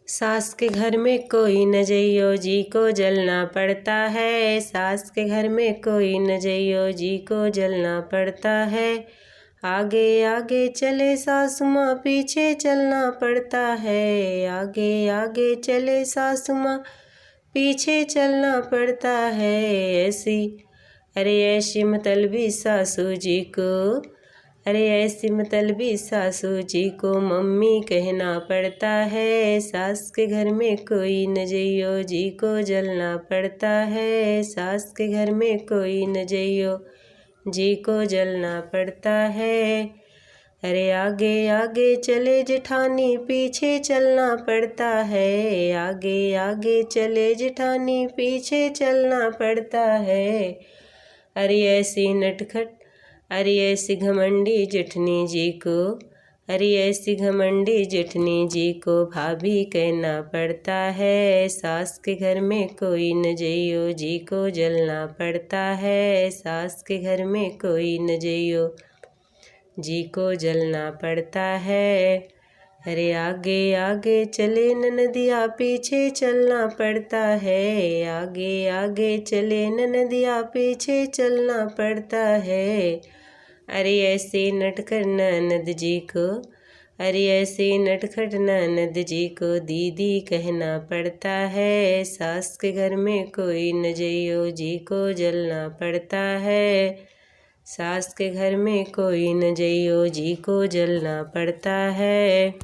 सास के घर में कोई न जइयो जी को जलना पड़ता है। सास के घर में कोई न जइयो जी को जलना पड़ता है। आगे आगे चले सासु माँ पीछे चलना पड़ता है। आगे आगे चले सासु माँ पीछे चलना पड़ता है। ऐसी अरे ऐसी मतलबी सासू जी को, अरे ऐसी मतलबी सासू जी को मम्मी कहना पड़ता है। सास के घर में कोई न जइयो जी को जलना पड़ता है। सास के घर में कोई न जइयो जी को जलना पड़ता है। अरे आगे आगे चले जेठानी पीछे चलना पड़ता है। आगे आगे चले जेठानी पीछे चलना पड़ता है। अरे ऐसी नटखट, अरे ऐसी घमंडी जेठनी जी को, अरे ऐसी घमंडी जेठनी जी को भाभी कहना पड़ता है। सास के घर में कोई न जइयो जी को जलना पड़ता है। सास के घर में कोई न जइयो जी को जलना पड़ता है। अरे आगे आगे चले ननदिया पीछे चलना पड़ता है। आगे आगे चले ननदिया पीछे चलना पड़ता है। अरे ऐसे नटखट ननद जी को, अरे ऐसे नटखट ननद जी को दीदी कहना पड़ता है। सास के घर में कोई न जइयो जी को जलना पड़ता है। सास के घर में कोई न जइयो जी को जलना पड़ता है।